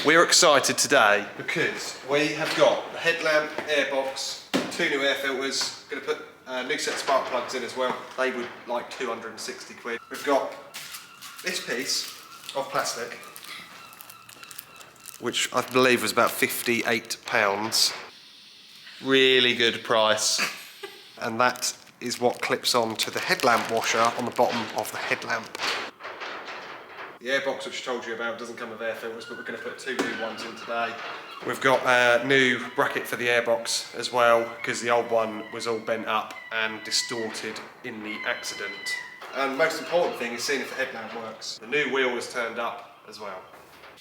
We're excited today because we have got the Headlamp, Airbox, 2 new air filters. Going to put a new set of spark plugs in as well. They would like 260 quid. We've got this piece of plastic, which I believe was about £58. Really good price. And that is what clips on to the headlamp washer on the bottom of the headlamp. The Airbox, which I told you about, doesn't come with air filters, but we're going to put 2 new ones in today. We've got a new bracket for the Airbox as well, because the old one was all bent up and distorted in the accident. And the most important thing is seeing if the headlamp works. The new wheel was turned up as well.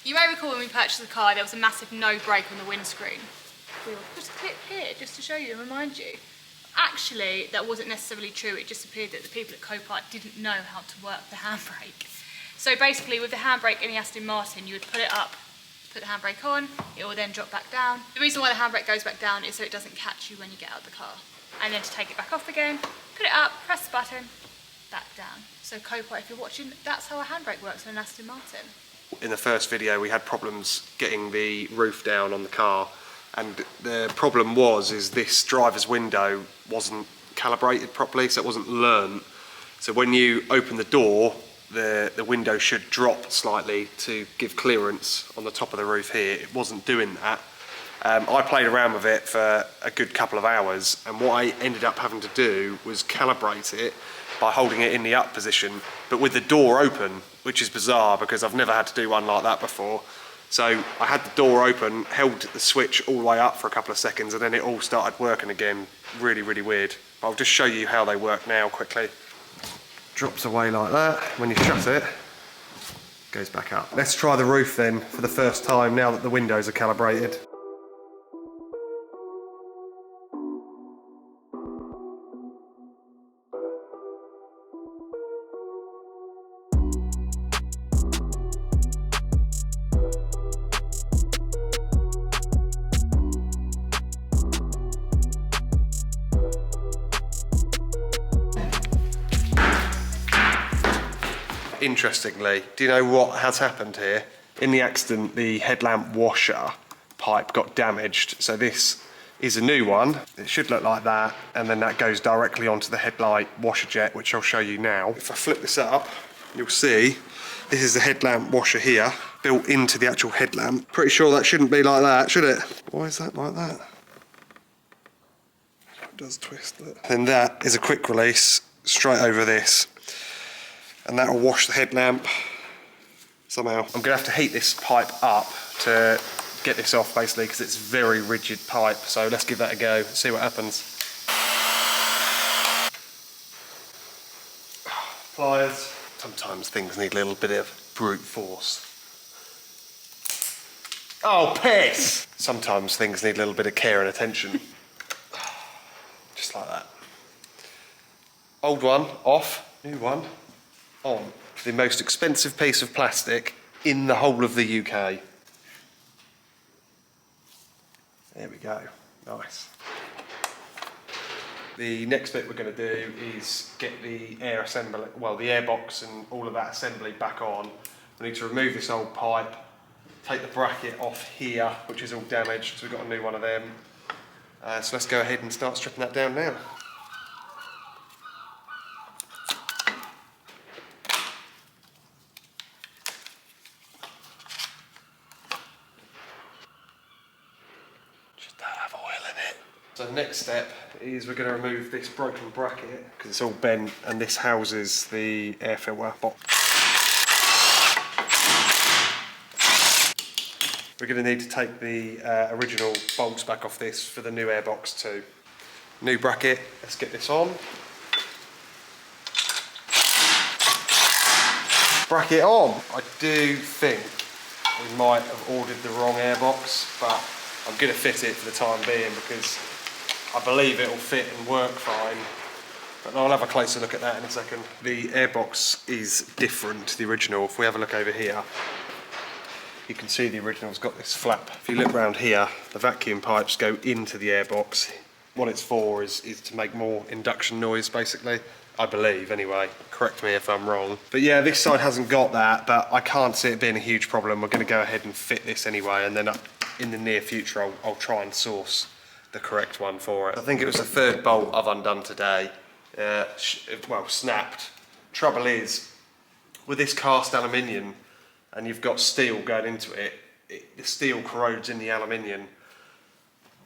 You may recall when we purchased the car, there was a massive no brake on the windscreen. We'll put a clip here just to show you and remind you. Actually, that wasn't necessarily true. It just appeared that the people at Copart didn't know how to work the handbrake. So basically, with the handbrake in the Aston Martin, you would pull it up, put the handbrake on, it will then drop back down. The reason why the handbrake goes back down is so it doesn't catch you when you get out of the car. And then to take it back off again, put it up, press the button, back down. So Copart, if you're watching, that's how a handbrake works on an Aston Martin. In the first video, we had problems getting the roof down on the car. And the problem is this driver's window wasn't calibrated properly, so it wasn't learned. So when you open the door, the window should drop slightly to give clearance on the top of the roof here. It wasn't doing that. I played around with it for a good couple of hours, and what I ended up having to do was calibrate it by holding it in the up position, but with the door open, which is bizarre because I've never had to do one like that before. So I had the door open, held the switch all the way up for a couple of seconds, and then it all started working again. Really, really weird. But I'll just show you how they work now quickly. Drops away like that. When you shut it, goes back up. Let's try the roof then for the first time now that the windows are calibrated. Interestingly, do you know what has happened here? In the accident, the headlamp washer pipe got damaged. So this is a new one. It should look like that, and then that goes directly onto the headlight washer jet, which I'll show you now. If I flip this up, you'll see this is the headlamp washer here, built into the actual headlamp. Pretty sure that shouldn't be like that, should it? Why is that like that? It does twist it. Then that is a quick release straight over this. And that will wash the headlamp somehow. I'm gonna have to heat this pipe up to get this off basically because it's very rigid pipe. So let's give that a go, see what happens. Pliers. Sometimes things need a little bit of brute force. Oh, piss! Sometimes things need a little bit of care and attention. Just like that. Old one off, new one on. The most expensive piece of plastic in the whole of the UK. There we go, nice. The next bit we're going to do is get the air assembly, well, the airbox and all of that assembly back on. We need to remove this old pipe, take the bracket off here, which is all damaged, so we've got a new one of them. So let's go ahead and start stripping that down now. So the next step is we're going to remove this broken bracket because it's all bent, and this houses the air filter box. We're going to need to take the original bolts back off this for the new airbox too. New bracket, let's get this on. Bracket on! I do think we might have ordered the wrong airbox, but I'm going to fit it for the time being because I believe it will fit and work fine, but I'll have a closer look at that in a second. The airbox is different to the original. If we have a look over here, you can see the original's got this flap. If you look around here, the vacuum pipes go into the airbox. What it's for is to make more induction noise, basically. I believe anyway. Correct me if I'm wrong. But yeah, this side hasn't got that, but I can't see it being a huge problem. We're going to go ahead and fit this anyway, and then in the near future I'll try and source the correct one for it. I think it was the third bolt I've undone today. Well, snapped. Trouble is, with this cast aluminium, and you've got steel going into it, the steel corrodes in the aluminium,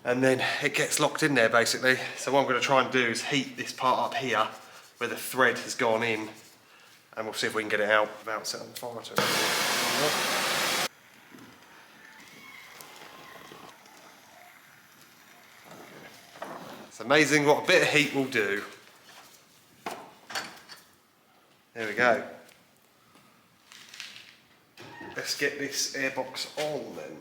and then it gets locked in there basically. So what I'm going to try and do is heat this part up here, where the thread has gone in, and we'll see if we can get it out without setting fire to it. It's amazing what a bit of heat will do. There we go. Let's get this airbox on then.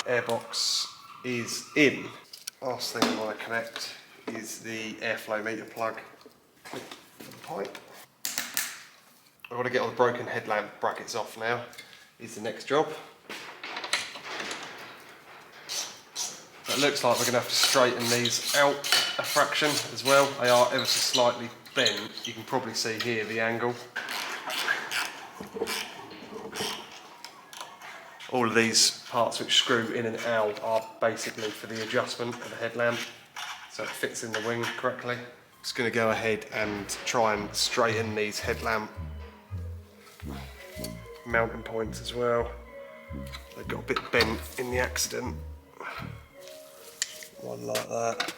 Airbox is in. Last thing I want to connect is the airflow meter plug for the pipe. I want to get all the broken headlamp brackets off now, is the next job. It looks like we're going to have to straighten these out a fraction as well. They are ever so slightly bent. You can probably see here the angle. All of these parts which screw in and out are basically for the adjustment of the headlamp, so it fits in the wing correctly. Just going to go ahead and try and straighten these headlamp mounting points as well. They've got a bit bent in the accident. One like that.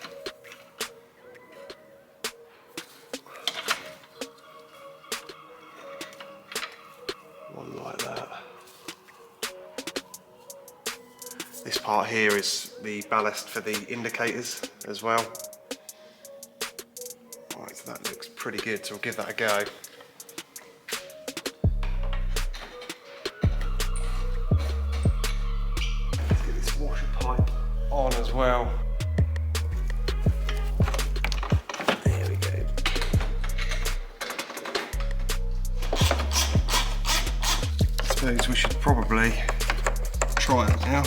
One like that. This part here is the ballast for the indicators as well. Right, so that looks pretty good, so we'll give that a go. Let's get this washer pipe on as well. There we go. I suppose we should probably try it now.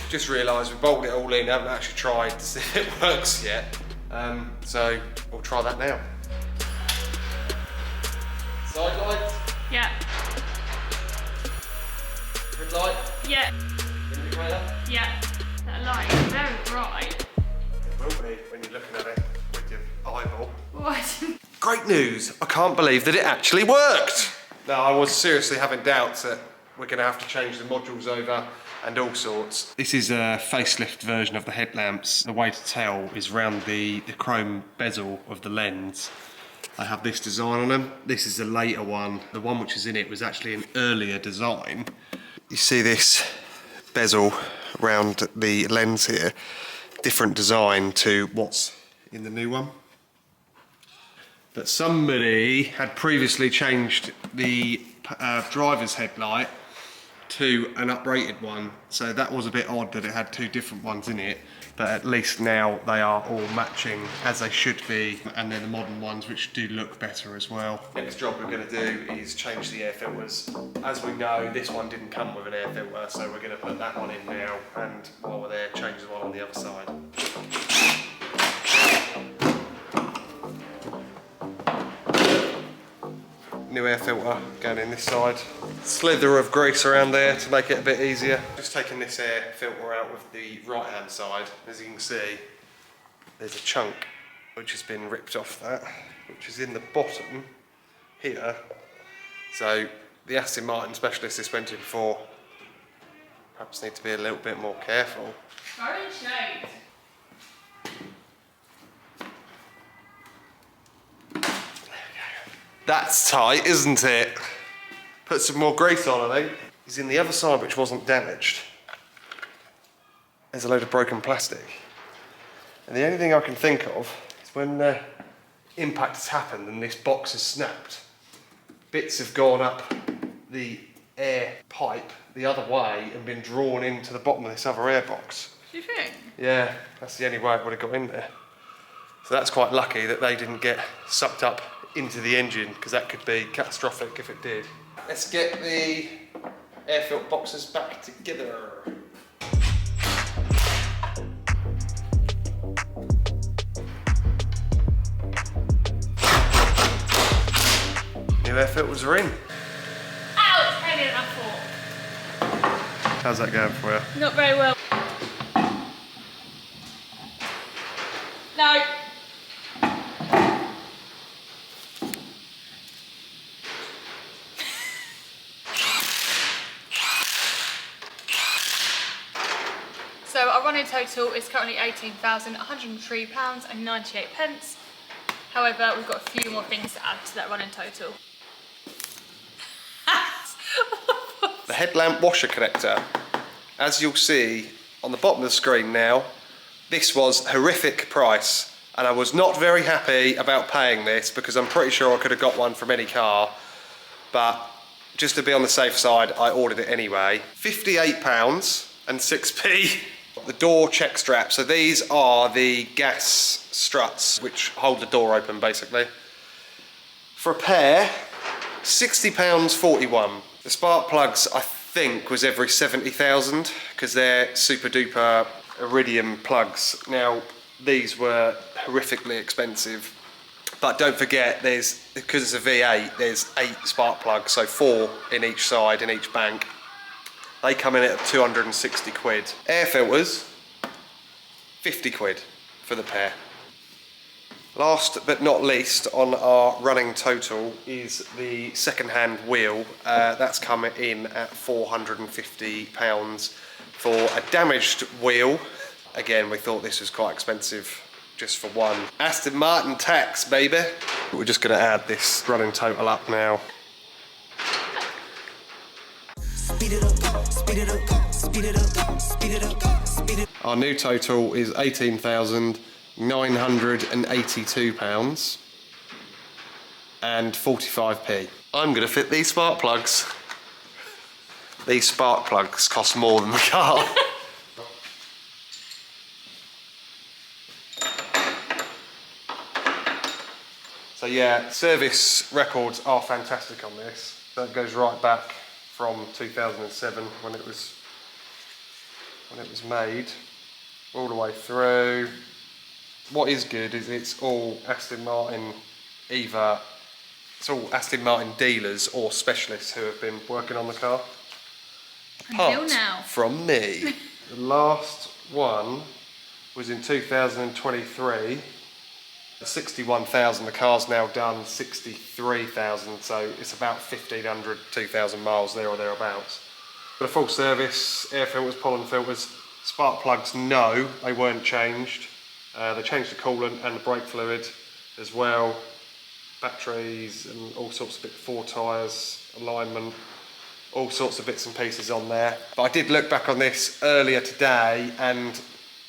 Just realised we bolted it all in, haven't actually tried to see if it works yet. So we'll try that now. Side lights? Yeah. Red light? Yeah. Indicator? Yeah. That light is very bright. It will be when you're looking at it with your eyeball. What? Great news! I can't believe that it actually worked! Now, I was seriously having doubts that we're going to have to change the modules over and all sorts. This is a facelift version of the headlamps. The way to tell is round the chrome bezel of the lens. I have this design on them. This is a later one. The one which is in it was actually an earlier design. You see this bezel around the lens here. Different design to what's in the new one. But somebody had previously changed the driver's headlight to an uprated one, so that was a bit odd that it had two different ones in it, but at least now they are all matching as they should be, and they're the modern ones which do look better as well. Next job we're going to do is change the air filters. As we know, this one didn't come with an air filter, so we're going to put that one in now, and while we're there, change the one on the other side. New air filter going in this side. Slither of grease around there to make it a bit easier. Just taking this air filter out with the right hand side. As you can see, there's a chunk which has been ripped off that, which is in the bottom here. So the Aston Martin specialist this went to before perhaps need to be a little bit more careful. Very shade. That's tight, isn't it? Put some more grease on, I think. He's in the other side, which wasn't damaged. There's a load of broken plastic. And the only thing I can think of is when the impact has happened and this box has snapped, bits have gone up the air pipe the other way and been drawn into the bottom of this other airbox. Do you think? Yeah, that's the only way it would have got in there. So that's quite lucky that they didn't get sucked up into the engine, because that could be catastrophic if it did. Let's get the air filter boxes back together. New air filters are in. Ow, it's heavier than I thought. How's that going for you? Not very well. No. So our running total is currently £18,103.98. However, we've got a few more things to add to that running total. The headlamp washer connector. As you'll see on the bottom of the screen now, this was horrific price, and I was not very happy about paying this because I'm pretty sure I could have got one from any car, but just to be on the safe side, I ordered it anyway. £58.06. The door check strap. So these are the gas struts which hold the door open basically. For a pair, £60.41. The spark plugs I think was every 70,000 because they're super duper iridium plugs. Now these were horrifically expensive, but don't forget because it's a V8, there's 8 spark plugs, so 4 in each side, in each bank. They come in at 260 quid. Air filters, 50 quid for the pair. Last but not least on our running total is the second-hand wheel. That's coming in at £450 for a damaged wheel. Again, we thought this was quite expensive just for one. Aston Martin tax, baby. We're just going to add this running total up now. Speed it up, speed it up, speed it up, speed it up, speed it up. Our new total is £18,982 and 45p. I'm going to fit these spark plugs. These spark plugs cost more than the car. So yeah, service records are fantastic on this. That goes right back from 2007 when it was made, all the way through. What is good is it's all Aston Martin, it's all Aston Martin dealers or specialists who have been working on the car. Until now. From me. The last one was in 2023. 61,000, the car's now done 63,000, so it's about 1,500, 2,000 miles there or thereabouts. But a full service, air filters, pollen filters, spark plugs, no, they weren't changed. They changed the coolant and the brake fluid as well. Batteries and all sorts of bits, 4 tyres, alignment, all sorts of bits and pieces on there. But I did look back on this earlier today and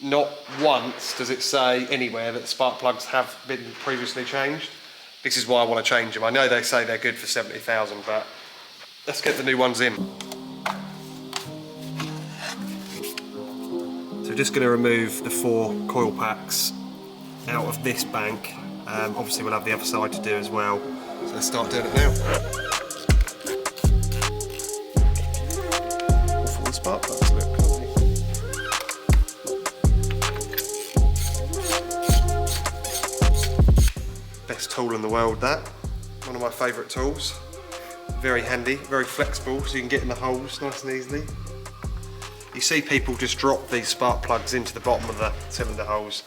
not once does it say anywhere that the spark plugs have been previously changed. This is why I want to change them. I know they say they're good for 70,000, but let's get the new ones in. So we're just going to remove the 4 coil packs out of this bank. Obviously we'll have the other side to do as well. So let's start doing it now. Awful the spark plugs look. Best tool in the world, that. One of my favourite tools. Very handy, very flexible, so you can get in the holes nice and easily. You see people just drop these spark plugs into the bottom of the cylinder holes.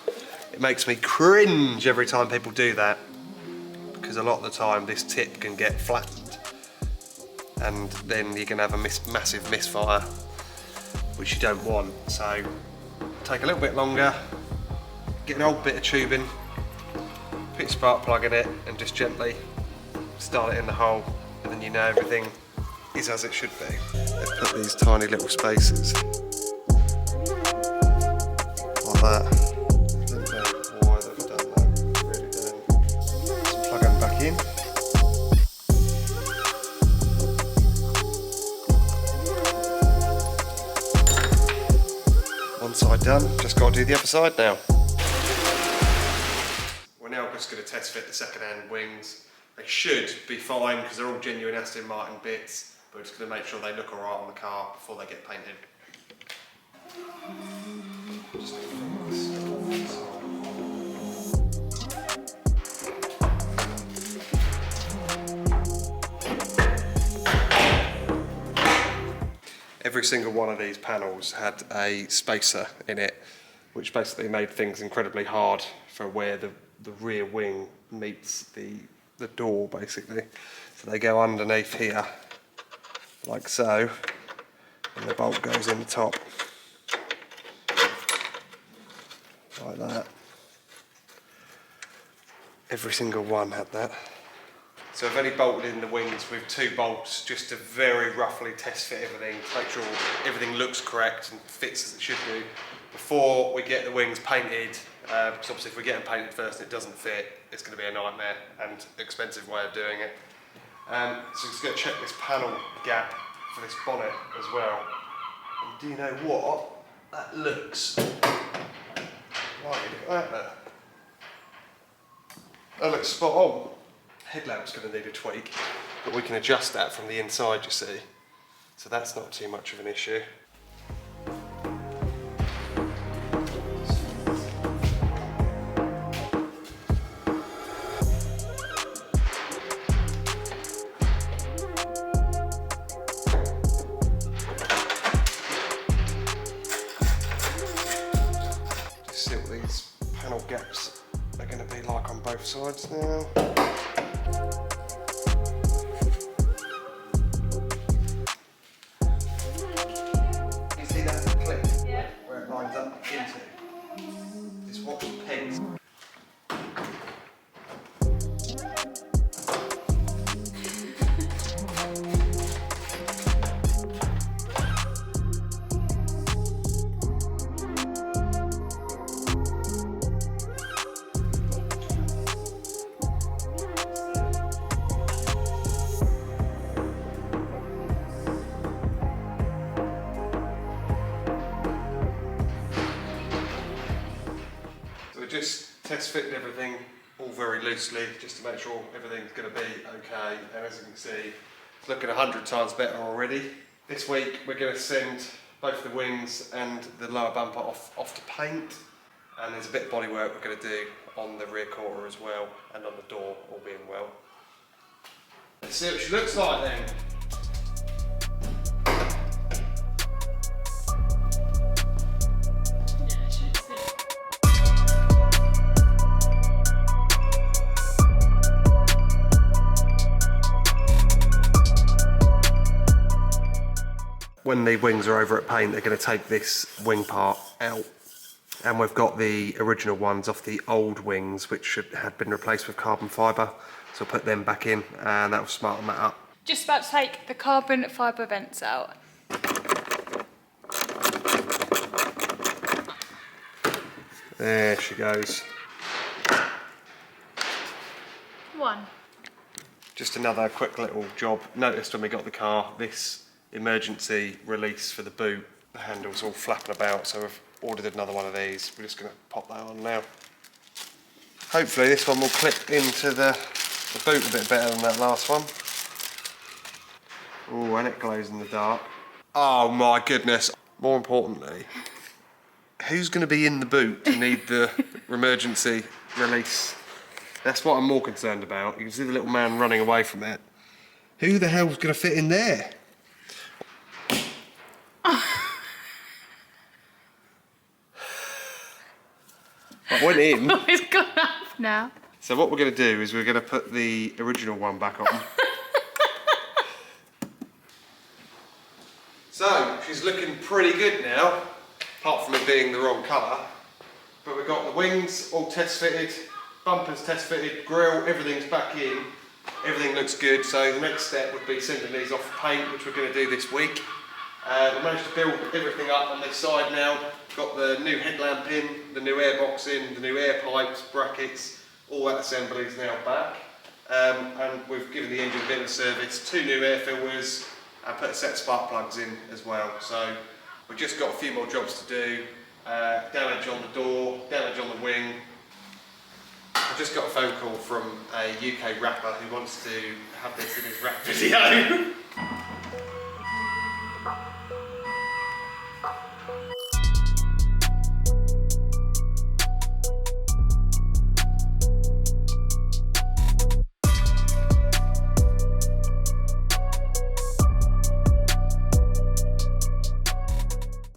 It makes me cringe every time people do that, because a lot of the time this tip can get flattened and then you can have a massive misfire, which you don't want. So take a little bit longer, get an old bit of tubing, put your spark plug in it and just gently start it in the hole, and then you know everything is as it should be. Let's put these tiny little spaces like that. I don't know why they've done that, really don't. Just plug them back in. One side done, just got to do the other side now. We're now just going to test fit the second-hand wings. They should be fine because they're all genuine Aston Martin bits, but we're just going to make sure they look alright on the car before they get painted. Every single one of these panels had a spacer in it, which basically made things incredibly hard for where the rear wing meets the door, basically. So they go underneath here, like so, and the bolt goes in the top, like that. Every single one had that. So I've only bolted in the wings with 2 bolts just to very roughly test fit everything, to make sure everything looks correct and fits as it should do before we get the wings painted, because obviously if we get them painted first and it doesn't fit, it's going to be a nightmare and expensive way of doing it. So just going to check this panel gap for this bonnet as well. And do you know what? That looks like, look at that there. That looks spot on. Headlamp's going to need a tweak, but we can adjust that from the inside, you see. So that's not too much of an issue. Just see what these panel gaps are going to be like on both sides now. Just test fitting everything all very loosely just to make sure everything's going to be okay, and as you can see it's looking 100 times better already. This week we're going to send both the wings and the lower bumper off to paint, and there's a bit of body work we're going to do on the rear quarter as well and on the door, all being well. Let's see what she looks like then. When the wings are over at paint, they're going to take this wing part out, and we've got the original ones off the old wings which had been replaced with carbon fibre, so we'll put them back in and that will smarten that up. Just about to take the carbon fibre vents out. There she goes. One. Just another quick little job. Noticed when we got the car, this emergency release for the boot, the handle's all flapping about, so we've ordered another one of these. We're just going to pop that on now. Hopefully this one will clip into the boot a bit better than that last one. Oh, and it glows in the dark. Oh my goodness. More importantly, who's going to be in the boot to need the emergency release? That's what I'm more concerned about. You can see the little man running away from it. Who the hell's going to fit in there? I went in. Oh, it's gone up now. So what we're going to do is we're going to put the original one back on. So she's looking pretty good now, apart from it being the wrong colour. But we've got the wings all test fitted, bumpers test fitted, grille, everything's back in. Everything looks good, so the next step would be sending these off for paint, which we're going to do this week. We managed to build everything up on this side now. Got the new headlamp in, the new airbox in, the new air pipes, brackets, all that assembly is now back. And we've given the engine a bit of a service, 2 new air filters, and put a set of spark plugs in as well. So we've just got a few more jobs to do. Damage on the door, damage on the wing. I just got a phone call from a UK rapper who wants to have this in his rap video.